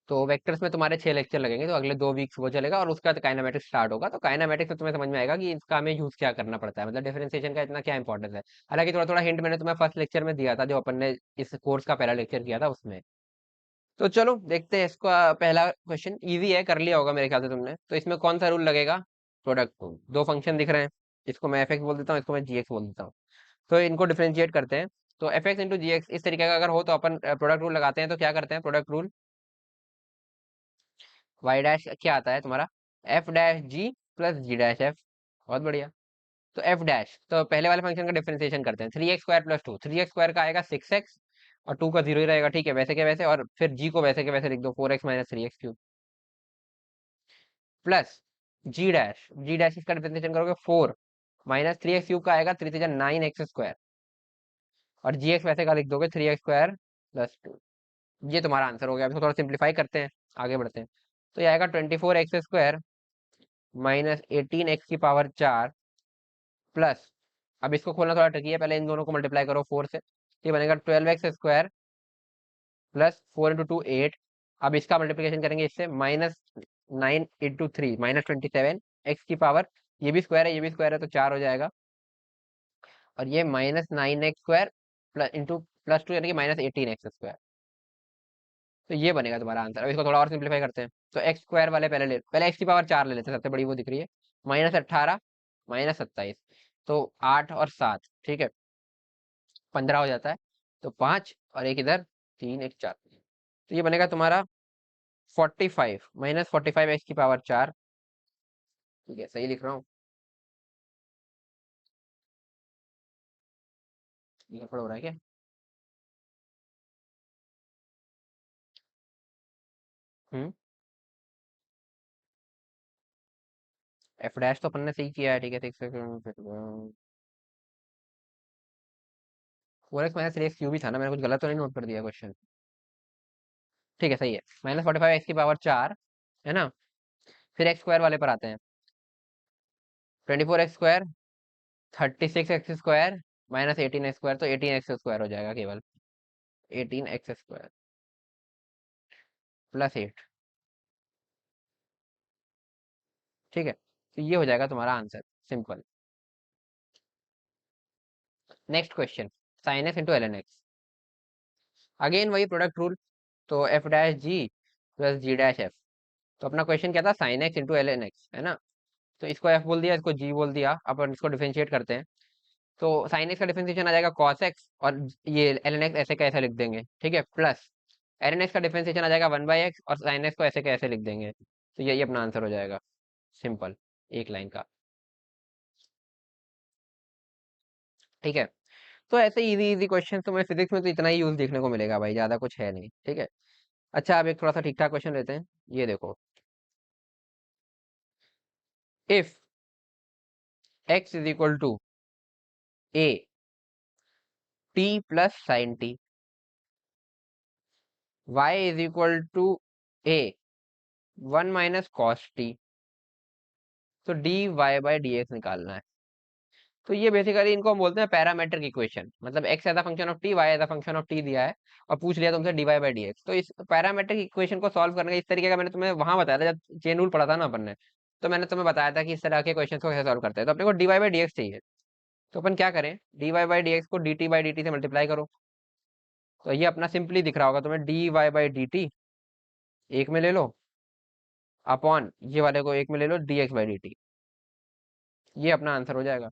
तो वेक्टर्स में तुम्हारे 6 लेक्चर लगेंगे, तो अगले 2 वीक्स वो चलेगा, और उसका काइनेमेटिक्स स्टार्ट होगा। तो काइनेमेटिक्स में तुम्हें समझ में आएगा कि इसका हमें यूज क्या करना पड़ता है, मतलब डिफरेंशिएशन का इतना क्या इंपॉर्टेंस है। हालांकि थोड़ा थोड़ा हिंट मैंने तुम्हें फर्स्ट लेक्चर में दिया था, जो अपन ने इस कोर्स का पहला लेक्चर किया था उसमें। तो चलो देखते हैं इसका पहला क्वेश्चन, इजी है, कर लिया होगा मेरे ख्याल से तुमने। तो इसमें कौन सा रूल लगेगा? Product rule. दो फंक्शन दिख रहे हैं, इसको मैं एफ बोल देता हूँ, इसको मैं जी बोल देता हूँ। तो इनको डिफरेंशिएट करते हैं। तो एफ इंटू जी इस तरीके का अगर हो तो अपन प्रोडक्ट रूल लगाते हैं। तो क्या करते हैं प्रोडक्ट रूल, वाई डैश क्या आता है तुम्हारा, एफ डैश जी प्लस जी डैश एफ। बहुत बढ़िया। तो एफ डैश, तो पहले वाले फंक्शन का डिफरेंशिएशन करते हैं। 3x² + 2, 3x² का आएगा 6x, और 2 का 0 ही रहेगा, ठीक है, वैसे के वैसे। और फिर जी को वैसे के वैसे लिख दो, 4x - 3x³ प्लस जी डैश इसका डिफरेंशिएशन करोगे 4 - 3x³ का आएगा 3×9x²। और जी एक्स वैसे का लिख दोगे 3x² + 2। ये तुम्हारा आंसर हो गया। अब इसको थोड़ा सिंप्लीफाई करते हैं, आगे बढ़ते हैं। तो ये आएगा 24x² -18x⁴ प्लस, अब इसको खोलना थोड़ा ट्रिकी है, पहले इन दोनों को मल्टीप्लाई करो 4 से। ये बनेगा 12x² प्लस 4 × 2 8। अब इसका मल्टीप्लिकेशन करेंगे इससे, -9 × 3 -27 x⁴। ये भी स्क्वायर है, ये भी स्क्वायर है, तो 4 हो जाएगा। और ये -9x² प्लस इंटू +2 यानी कि -18x²। तो ये बनेगा तुम्हारा आंसर। अब इसको थोड़ा और सिंप्लीफाई करते हैं। तो x² वाले पहले x⁴ ले लेते हैं, सबसे बड़ी वो दिख रही है। -18 -27, तो 8 और 7, ठीक है, 15 हो जाता है। तो 5 और एक इधर, 3 1 4। तो ये बनेगा तुम्हारा 45 -45 x⁴ ठीक है, सही लिख रहा हूँ? ये गड़बड़ हो रहा है क्या? हम्म, एफ डैश तो अपन ने सही किया है, ठीक है। 4x - 3x³ भी था ना, मैंने कुछ गलत तो नहीं नोट कर दिया क्वेश्चन? ठीक है, सही है। -45 x⁴ है ना। फिर x² वाले पर आते हैं। 24x², 36x² -18x², तो 18x² हो जाएगा केवल। 18x² +8, ठीक है। तो ये हो जाएगा तुम्हारा answer, simple. Next question, sin x into ln x। Again वही प्रोडक्ट रूल। तो एफ डैश जी प्लस जी डैश एफ। तो अपना क्वेश्चन क्या था, sin x into ln x, है ना। तो इसको एफ बोल दिया, इसको जी बोल दिया। अपन इसको डिफरेंशिएट करते हैं। तो sin x का डिफरेंशिएशन आ जाएगा cos x, और ये ln x ऐसे का ऐसे लिख देंगे, ठीक है, प्लस ln x का डिफरेंशिएशन आ जाएगा 1/x, और sin x को ऐसे का ऐसे लिख देंगे। तो यही अपना आंसर हो जाएगा, सिंपल, एक लाइन का, ठीक है। तो ऐसे इजी इजी क्वेश्चन तुम्हें फिजिक्स में तो इतना ही यूज देखने को मिलेगा भाई, ज्यादा कुछ है नहीं, ठीक है। अच्छा, अब एक थोड़ा सा ठीक ठाक क्वेश्चन लेते हैं। ये देखो, if x = a t plus sign T, y a 1 - cos t, तो dy/dx निकालना है। तो ये बेसिकली इनको हम बोलते हैं पैरामीट्रिक इक्वेशन, मतलब x as a function of t, y as a function of t दिया है, और पूछ लिया तुमसे dy/dx। तो इस पैरामीट्रिक इक्वेशन को सॉल्व करने का इस तरीके का मैंने तुम्हें वहां बताया था जब चेन रूल पढ़ा था ना अपन ने। तो मैंने तुम्हें बताया था कि इस तरह के क्वेश्चन को कैसे सॉल्व करते हैं। तो अपने को dy/dx चाहिए। तो अपन क्या करें, dy/dx को dt/dt से मल्टीप्लाई करो। तो ये अपना सिंपली दिख रहा होगा तुम्हें, dy/dt एक में ले लो, अपॉन ये वाले को एक में ले लो, dx/dt। ये अपना आंसर हो जाएगा,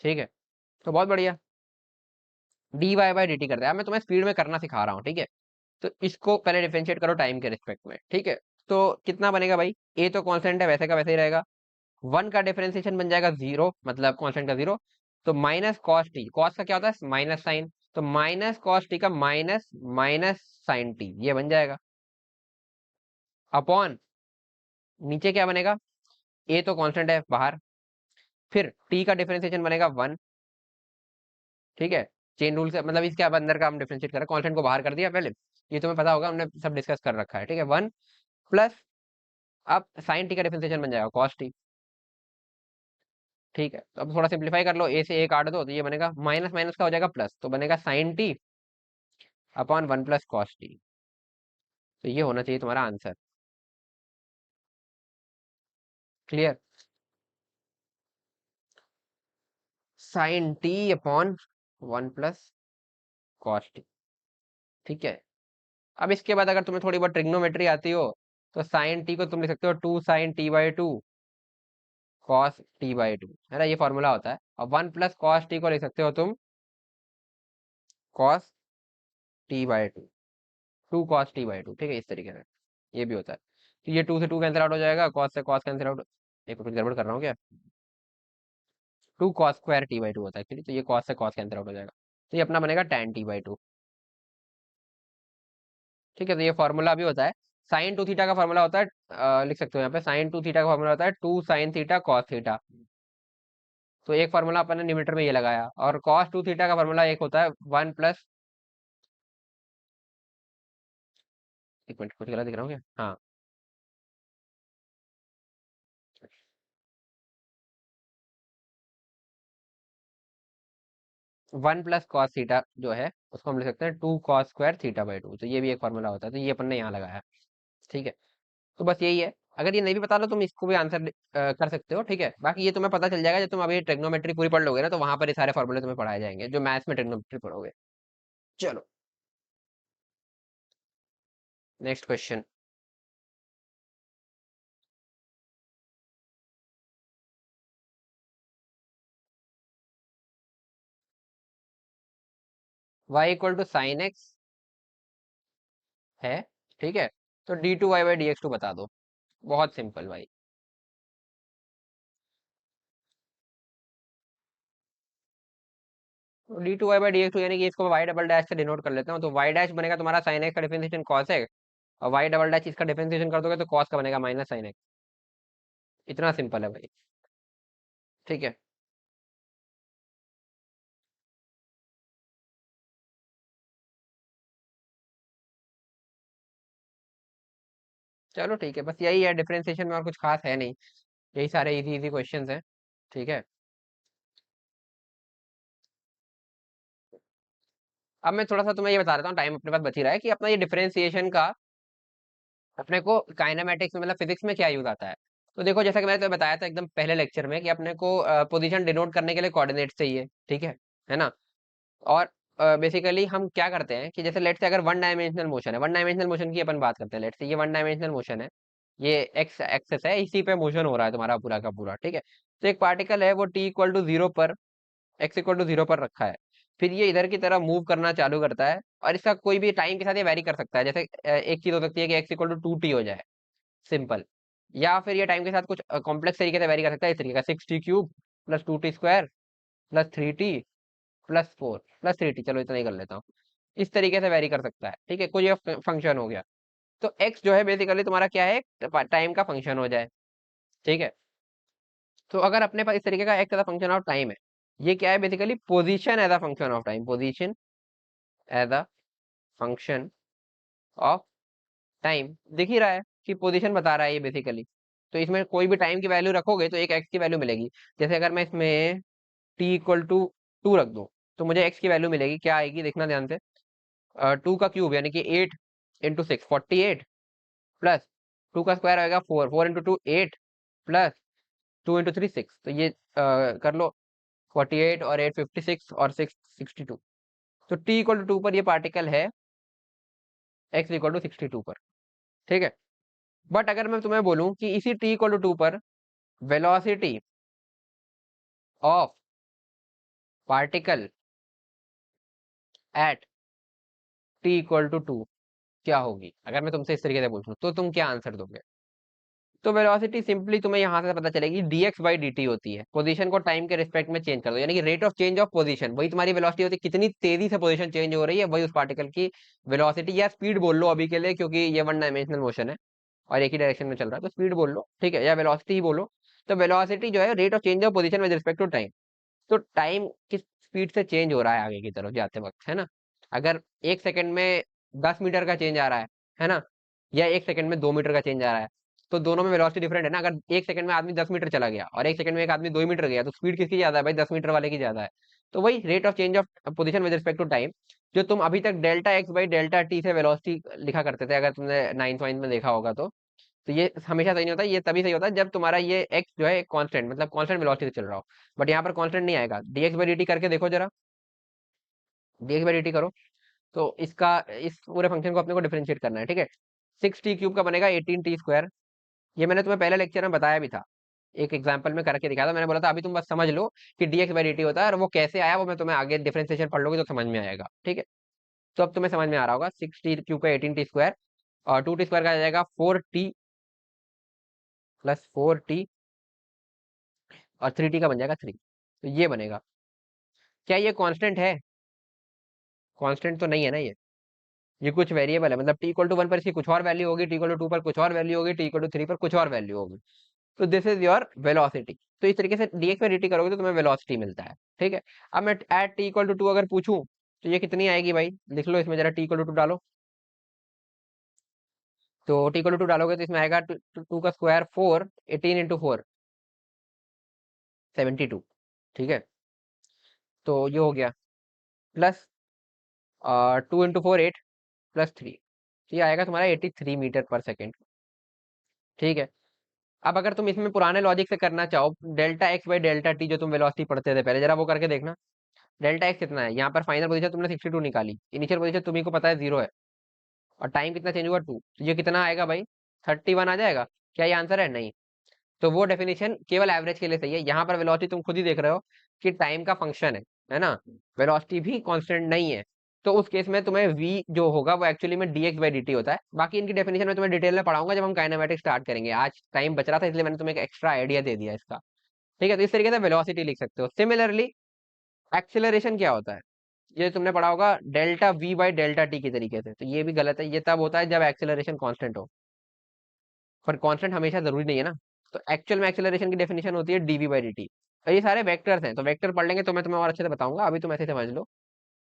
ठीक है। तो बहुत बढ़िया, dy/dt करते हैं। अब मैं तुम्हें स्पीड में करना सिखा रहा हूँ, ठीक है। तो इसको पहले डिफरेंशिएट करो टाइम के रिस्पेक्ट में, ठीक है। तो कितना बनेगा भाई, ए तो कांस्टेंट है, वैसे का वैसे ही रहेगा। 1 का डिफरेंशिएशन बन जाएगा 0, मतलब कांस्टेंट का 0। तो माइनस कॉस टी, कॉस का क्या होता है माइनस साइन, तो माइनस कॉस टी का माइनस माइनस साइन टी, ये बन जाएगा। अपॉन नीचे क्या बनेगा, ए तो कांस्टेंट है बाहर, फिर टी का डिफरेंशिएशन बनेगा 1। ठीक है, चेन रूल से मतलब इसके अब अंदर का हम डिफरेंशिएट कर रहे हैं, कांस्टेंट को बाहर कर दिया पहले, ये तुम्हें पता होगा, हमने सब डिस्कस कर रखा है। ठीक है, 1 प्लस, अब साइन टी का डिफरेंशिएशन बन जाएगा कॉस टी। ठीक है, तो अब थोड़ा सिंप्लीफाई कर लो, ए से ए काट दो, तो ये बनेगा माइनस माइनस का हो जाएगा प्लस, तो बनेगा sine t upon 1 plus cos t. तो ये होना चाहिए तुम्हारा answer. Clear, sine t upon 1 plus cos t. ठीक है, अब इसके बाद अगर तुम्हें थोड़ी बहुत ट्रिग्नोमेट्री आती हो, तो साइन टी को तुम लिख सकते हो 2 sin t/2 कॉस t/2, है ना, ये फॉर्मूला होता है। और 1 प्लस कॉस टी को लिख सकते हो तुम कॉस t/2, 2 cos t/2। ठीक है, इस तरीके से ये भी होता है। तो ये 2 से 2 कैंसिल आउट हो जाएगा, कॉस से कॉस कैंसिल आउट, एक कुछ गड़बड़ कर रहा हूँ क्या, 2 cos² t/2 होता है एक्चुअली, तो ये कॉस से कॉस कैंसिल आउट हो जाएगा, तो ये अपना बनेगा tan t/2। ठीक है, तो ये फॉर्मूला भी होता है। साइन 2 थीटा का फॉर्मूला होता है, लिख सकते हो यहाँ पे, साइन 2 थीटा का फॉर्मूला होता है 2 sin थीटा कॉस थीटा। तो एक फॉर्मूला अपन ने न्यूमरेटर में ये लगाया, और कॉस 2 थीटा का फॉर्मूला एक होता है 1 प्लस, एक मिनट कुछ गलत दिख रहा हूँ क्या, हाँ, 1 प्लस कॉस थीटा जो है उसको हम लिख सकते हैं 2 cos² थीटा/2। तो ये भी एक फॉर्मूला होता है, तो ये अपन ने यहाँ लगाया। ठीक है, तो बस यही है। अगर ये नहीं भी पता लो, तुम इसको भी आंसर कर सकते हो। ठीक है, बाकी ये तुम्हें पता चल जाएगा जब तुम अभी ट्रिग्नोमेट्री पूरी पढ़ लोगे ना, तो वहां पर ये सारे फॉर्मूले तुम्हें पढ़ाए जाएंगे जो मैथ्स में ट्रिग्नोमेट्री पढ़ोगे। चलो, next question. y = sin x है। ठीक है, तो d2y/dx2 बता दो। बहुत सिंपल भाई। d2y/dx2 यानी कि इसको y डबल डैश से डिनोट कर लेता हूँ, तो y डैश बनेगा तुम्हारा sin x का डिफरेंशिएशन cos x, और y डबल डैश इसका डिफरेंशिएशन कर दोगे तो cos का बनेगा माइनस sin x। इतना सिंपल है भाई। ठीक है, चलो ठीक है, बस यही है डिफरेंशिएशन में, और कुछ खास है नहीं, यही सारे इजी इजी क्वेश्चंस हैं। ठीक है, अब मैं थोड़ा सा तुम्हें ये बता देता हूँ, टाइम अपने पास बच ही रहा है, कि अपना ये डिफरेंशिएशन का अपने को काइनेमेटिक्स में मतलब फिजिक्स में क्या यूज आता है। तो देखो, जैसा कि मैंने तुम्हें बताया था एकदम पहले लेक्चर में, कि अपने को पोजीशन डिनोट करने के लिए कोऑर्डिनेट चाहिए। ठीक है ना। और बेसिकली हम क्या करते हैं कि जैसे लेट्स से अगर वन डायमेंशनल मोशन है, वन डायमेंशनल मोशन की अपन बात करते हैं, लेट्स से ये वन डायमेंशनल मोशन है, ये एक्स एक्सेस है, इसी पे मोशन हो रहा है तुम्हारा पूरा का पूरा। ठीक है, तो एक पार्टिकल है वो t=0 पर, x=0 पर रखा है, फिर ये इधर की तरफ मूव करना चालू करता है, और इसका कोई भी टाइम के साथ ये वेरी कर सकता है। जैसे एक चीज हो सकती है कि x=2t हो जाए, सिंपल, या फिर ये टाइम के साथ कुछ कॉम्प्लेक्स तरीके से वेरी कर सकता है, इस तरीके का 6t³ plus 2t² plus 3t plus 4 plus 3t, चलो इतना ही कर लेता हूँ, इस तरीके से वेरी कर सकता है। ठीक है, कोई ये फंक्शन हो गया, तो x जो है बेसिकली तुम्हारा क्या है, टाइम का फंक्शन हो जाए। ठीक है, तो अगर अपने पास इस तरीके का x as a function of time है, ये क्या है basically, position as a function of time, position as a function of time, दिख ही रहा है कि पोजीशन बता रहा है ये बेसिकली। तो इसमें कोई भी टाइम की वैल्यू रखोगे तो एक x की वैल्यू मिलेगी। जैसे अगर मैं इसमें t=2 रख दूं, तो मुझे x की वैल्यू मिलेगी, क्या आएगी देखना ध्यान से, 2 का क्यूब यानी कि 8 × 6 48, प्लस 2 का स्क्वायर आएगा 4, 4 × 2 8, प्लस 2 × 3 6, तो ये कर लो, 48 और 8 56 और 6 62। तो t=2 पर ये पार्टिकल है, x=62 पर। ठीक है, बट अगर मैं तुम्हें बोलूं कि इसी t=2 पर velocity of particle at t=2, क्या होगी अगर मैं तुमसे इस तरीके से पूछूं, तो तुम क्या आंसर दोगे? तो वेलोसिटी सिंपली तुम्हें यहाँ से पता चलेगी, dx बाई dt होती है, पोजीशन को टाइम के रिस्पेक्ट में चेंज कर दो, यानी कि rate of change of position, वही तुम्हारी वेलोसिटी होती है, कितनी तेजी से पोजीशन चेंज हो रही है, वही उस पार्टिकल की वेलोसिटी या स्पीड बोल लो अभी के लिए, क्योंकि ये वन डायमेंशनल मोशन है और एक ही डायरेक्शन में चल रहा है, तो स्पीड बोल लो, ठीक है, या वेलोसिटी ही बोलो। तो वेलोसिटी जो है rate of change of position with respect to time. तो टाइम किस स्पीड से चेंज हो रहा है आगे की तरफ जाते वक्त, है ना? अगर 1 सेकंड में 10 मीटर का चेंज आ रहा है ना, या 1 सेकंड में 2 मीटर का चेंज आ रहा है, तो दोनों में वेलोसिटी डिफरेंट है ना। अगर 1 सेकंड में आदमी 10 मीटर चला गया और 1 सेकंड में एक आदमी 2 मीटर गया, तो स्पीड किसकी ज्यादा है भाई? 10 मीटर वाले की ज्यादा है। तो वही rate of change of position with respect to time, जो तुम अभी तक delta x by delta t से वेलोसिटी लिखा करते थे, अगर तुमने नाइन्थ वाइन्थ में देखा होगा तो ये हमेशा सही नहीं होता, ये तभी सही होता है जब तुम्हारा ये एक्स जो है कांस्टेंट, मतलब कांस्टेंट वेलोसिटी से चल रहा हो। बट यहाँ पर कांस्टेंट नहीं आएगा। dx बाई dt करके देखो जरा, dx बाई dt करो, तो इसका, इस पूरे फंक्शन को अपने को डिफरेंशिएट करना है, ठीक है। 6t³ का बनेगा 18t²। ये मैंने तुम्हें पहले लेक्चर में बताया भी था, एक एग्जाम्पल में करके दिखाया था, मैंने बोला था अभी तुम बस समझ लो कि dx बाई dt होता है, और वो कैसे आया वो मैं तुम्हें आगे डिफरेंशिएशन पढ़ लोगे तो समझ में आएगा, ठीक है। तो अब तुम्हें समझ में आ रहा होगा, 6t³ का 18t² और 2t² का आ जाएगा 4t प्लस 4t, और 3t का बन जाएगा 3। तो ये बनेगा। क्या ये कांस्टेंट है? कांस्टेंट तो नहीं है ना ये कुछ वेरिएबल है, मतलब t=1 पर इसकी कुछ और वैल्यू होगी, t=2 पर कुछ और वैल्यू होगी, t=3 पर कुछ और वैल्यू होगी। तो दिस इज योर वेलोसिटी। तो इस तरीके से dx पे dt करोगे तो तुम्हें वेलोसिटी मिलता है, ठीक है। अब मैं एट t=2 अगर पूछूं, तो ये कितनी आएगी भाई? लिख लो इसमें जरा, t=2 डालो। तो t=2 डालोगे तो इसमें आएगा 2 का स्क्वायर 4, 18 × 4 72, ठीक है। तो ये हो गया, प्लस 2 × 4 8 प्लस 3, ये आएगा तुम्हारा 83 मीटर पर सेकेंड, ठीक है। अब अगर तुम इसमें पुराने लॉजिक से करना चाहो, delta x by delta T जो तुम वेलोसिटी पढ़ते थे पहले, जरा वो करके देखना। डेल्टा एक्स कितना है? यहाँ पर फाइनल पोजीशन तुमने 62 निकाली, इनिशियल पोजीशन तुम्ही को पता है 0 है, और टाइम कितना चेंज हुआ 2, तो ये कितना आएगा भाई? 31 आ जाएगा। क्या ये आंसर है? नहीं। तो वो डेफिनेशन केवल एवरेज के लिए सही है। यहाँ पर वेलोसिटी तुम खुद ही देख रहे हो कि टाइम का फंक्शन है ना, वेलोसिटी भी कांस्टेंट नहीं है। तो उस केस में तुम्हें v जो होगा वो एक्चुअली में dx बाई dt होता है। बाकी इनकी डेफिनेशन में तुम्हें डिटेल में पढ़ाऊंगा जब हम काइनेमेटिक्स स्टार्ट करेंगे। आज टाइम बच रहा था इसलिए मैंने तुम्हें एक एक्स्ट्रा आइडिया दे दिया इसका, ठीक है। तो इस तरीके से वेलोसिटी लिख सकते हो। सिमिलरली एक्सेलरेशन क्या होता है? ये तुमने पढ़ा होगा delta v by delta T की तरीके से, तो ये भी गलत है। ये तब होता है जब एक्सेलरेशन कांस्टेंट हो, पर कांस्टेंट हमेशा जरूरी नहीं है ना। तो एक्चुअल में एक्सेलरेशन की डेफिनेशन होती है dv बाई dt। और ये सारे वेक्टर्स हैं, तो वेक्टर पढ़ लेंगे तो मैं तुम्हें और अच्छे से बताऊंगा, अभी तुम ऐसे समझ लो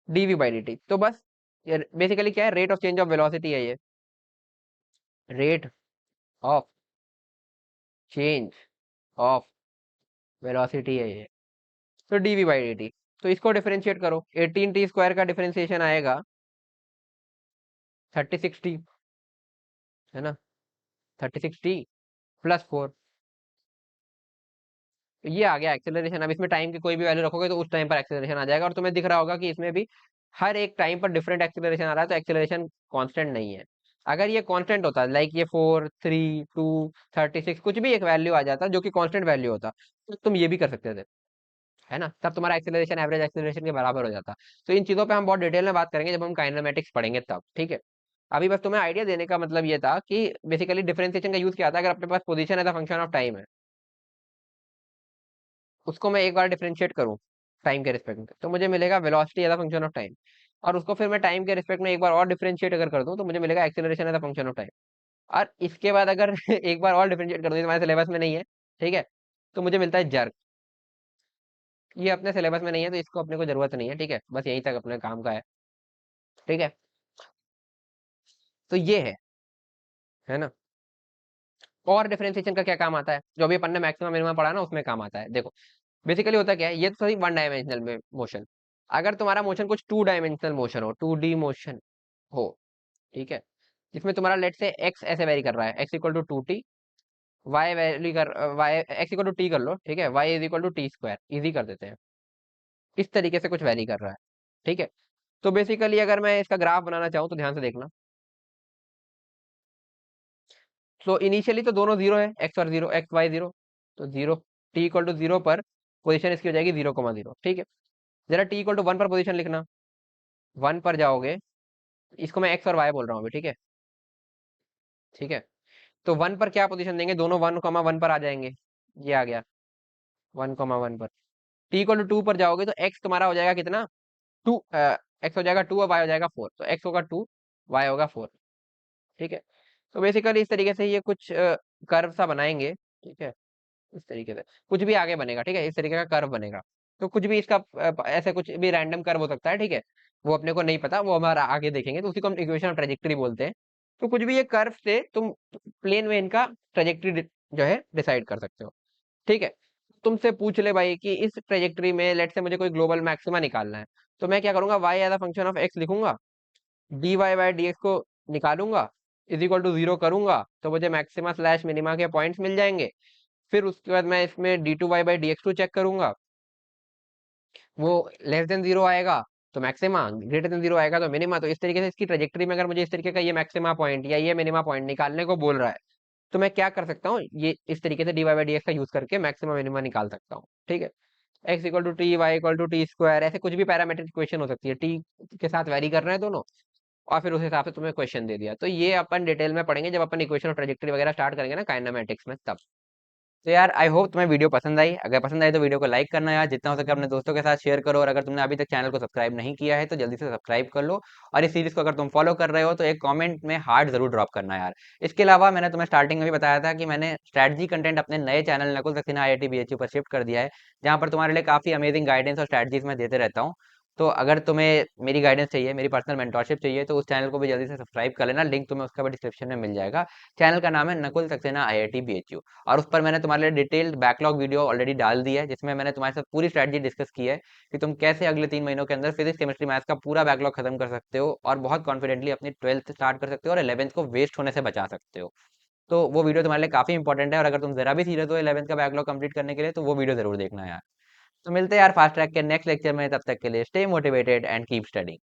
dv बाई dt। तो बस ये बेसिकली क्या है? Rate of change of velocity है ये, rate of change of velocity है ये। तो dv बाई dt, तो इसको डिफरेंशिएट करो, 18t² का डिफरेंशिएशन आएगा 36t, है ना, 36t प्लस 4। तो ये आ गया एक्सेलरेशन। अब इसमें टाइम की कोई भी वैल्यू रखोगे तो उस टाइम पर एक्सेलरेशन आ जाएगा, और तुम्हें दिख रहा होगा कि इसमें भी हर एक टाइम पर डिफरेंट एक्सेलरेशन आ रहा है, तो एक्सेलरेशन कांस्टेंट नहीं है। अगर ये कांस्टेंट होता, लाइक ये 4, 3, 2, 36, कुछ भी एक वैल्यू आ जाता जो कि कांस्टेंट वैल्यू होता, तो तुम ये भी कर सकते थे, है ना। तब तुम्हारा एक्सेलरेशन एवरेज एक्सेलरेशन के बराबर हो जाता। तो इन चीजों पे हम बहुत डिटेल में बात करेंगे जब हम काइनेमेटिक्स पढ़ेंगे तब, ठीक है। अभी बस तुम्हें आइडिया देने का मतलब ये था कि बेसिकली डिफरेंशिएशन का यूज क्या आता है। अगर अपने पास position as a function of time है, उसको मैं एक बार डिफरेंशिएट करूं टाइम के रिस्पेक्ट में, तो मुझे मिलेगा velocity as a function of time. और उसको फिर मैं टाइम के रिस्पेक्ट में एक बार और डिफरेंशिएट अगर कर दूं, तो मुझे मिलेगा acceleration as a function of time. और इसके बाद अगर एक बार और डिफरेंशिएट कर दूं, तुम्हारे सिलेबस में नहीं है, ठीक है, तो मुझे मिलता है जर्क। ये अपने सिलेबस में नहीं है तो इसको अपने को जरूरत नहीं है, ठीक है, बस यहीं तक अपने काम का है, ठीक है। तो ये है ना। और डिफरेंशिएशन का क्या काम आता है, जो अभी अपन ने मैक्सिमम मिनिमम पढ़ा ना, उसमें काम आता है। देखो बेसिकली होता क्या है, ये तो सही वन डायमेंशनल में मोशन। अगर तुम्हारा मोशन कुछ 2 डायमेंशनल मोशन हो, 2D मोशन हो, ठीक है, जिसमें तुम्हारा लेट से x ऐसे वेरी कर रहा है, x=2t, y वेरी कर y x=t कर लो, ठीक है, y=t², इजी कर देते हैं। इस तरीके से कुछ वेरी कर रहा है, ठीक है। तो बेसिकली अगर मैं इसका ग्राफ बनाना चाहूँ तो ध्यान से देखना। तो इनिशियली तो दोनों जीरो है, एक्स और जीरो, एक्स वाई जीरो, तो जीरो, t=0 पर पोजीशन इसकी हो जाएगी 0,0, ठीक है। जरा t=1 पर पोजीशन लिखना, 1 पर जाओगे, इसको मैं एक्स और वाई बोल रहा हूँ अभी, ठीक है। ठीक है, तो 1 पर क्या पोजीशन देंगे, दोनों 1, 1 पर आ जाएंगे, ये आ गया 1, 1 पर। टी इक्वल टू 2 पर जाओगे तो एक्स तुम्हारा हो जाएगा कितना, 2, एक्स हो जाएगा 2 और वाई हो जाएगा 4, तो एक्स होगा 2, वाई होगा 4। ठीक है, तो बेसिकली इस तरीके से ये कुछ कर्व सा बनाएंगे। ठीक है, इस तरीके से कुछ भी आगे बनेगा, ठीक है, इस तरीके का कर्व बनेगा। तो कुछ भी इसका ऐसे कुछ भी रैंडम कर्व हो सकता है, ठीक है, वो अपने को नहीं पता, वो हमारा आगे देखेंगे, तो उसी को हम इक्वेशन ऑफ ट्रेजेक्टरी बोलते हैं। तो कुछ भी ये कर्व से तुम प्लेन में इनका ट्रेजेक्टरी जो है डिसाइड कर सकते हो। ठीक है, तुमसे पूछ ले भाई कि इस ट्रेजेक्टरी में लेट से मुझे कोई ग्लोबल मैक्सिमा निकालना है, तो मैं क्या करूंगा, y as a function of x लिखूंगा, d y by D x को निकालूंगा, इज इक्वल टू 0 करूंगा, तो मुझे मैक्सिमा स्लैश मिनिमा के पॉइंट्स मिल जाएंगे। फिर उसके बाद मैं इसमें d to Y by D x two check करूंगा, वो लेस देन 0 आएगा तो मैक्सिमा, ग्रेटर देन 0 आएगा तो मिनिमा। तो इस तरीके से इसकी ट्रेजेक्टरी में अगर मुझे इस तरीके का ये मैक्सिमा पॉइंट या ये मिनिमा पॉइंट निकालने को बोल रहा है, तो मैं क्या कर सकता हूँ, ये इस तरीके से d y by D x का यूज करके मैक्सिमा मिनिमा निकाल सकता हूँ। ठीक है, x equal to t, y equal to t square, ऐसे कुछ भी पैरामीट्रिक इक्वेशन हो सकती है, टी के साथ वेरी कर रहे हैं दोनों, और फिर उस हिसाब से तुम्हें क्वेश्चन दे दिया। तो ये अपन डिटेल में पढ़ेंगे जब अपन इक्वेशन और ट्रेजेक्टरी वगैरह स्टार्ट करेंगे ना काइनेमेटिक्स में, तब। तो यार आई होप तुम्हें वीडियो पसंद आई। अगर पसंद आई तो वीडियो को लाइक करना यार, जितना हो सके अपने दोस्तों के साथ शेयर करो, और अगर तुमने अभी तक चैनल को सब्सक्राइब नहीं किया है तो जल्दी से सब्सक्राइब कर लो। और इस सीरीज को अगर तुम फॉलो कर रहे हो तो एक कमेंट में हार्ट जरूर ड्रॉप करना यार। इसके अलावा मैंने तुम्हें स्टार्टिंग में भी बताया था कि मैंने स्ट्रैटेजी कंटेंट अपने नए channel Nakul Saxena IIT BHU पर शिफ्ट कर दिया है, जहाँ पर तुम्हारे लिए काफी अमेजिंग गाइडेंस और स्ट्रैटेजीज मैं देते रहता हूँ। तो अगर तुम्हें मेरी गाइडेंस चाहिए, मेरी पर्सनल मेंटोरशिप चाहिए, तो उस चैनल को भी जल्दी से सब्सक्राइब कर लेना, लिंक तुम्हें उसका भी डिस्क्रिप्शन में मिल जाएगा। चैनल का नाम है नकुल सक्सेना IIT BHU, और उस पर मैंने तुम्हारे लिए डिटेल्ड बैकलॉग वीडियो ऑलरेडी डाल दी है, जिसमें मैंने तुम्हारे साथ पूरी स्ट्रैटेजी डिस्कस की है कि तुम कैसे अगले 3 महीनों के अंदर फिजिक्स केमिस्ट्री मैथ्स का पूरा बैकलॉग खत्म कर सकते हो, और बहुत कॉन्फिडेंटली अपनी 12th स्टार्ट कर सकते हो, और 11th को वेस्ट होने से बचा सकते हो। तो वो वीडियो तुम्हारे लिए काफी इंपॉर्टेंट है, और अगर तुम जरा भी सीरियस हो 11th का बैकलॉग कंप्लीट करने के लिए, तो वो वीडियो जरूर देखना यार। तो मिलते हैं यार फास्ट ट्रैक के नेक्स्ट लेक्चर में, तब तक के लिए stay motivated and keep studying.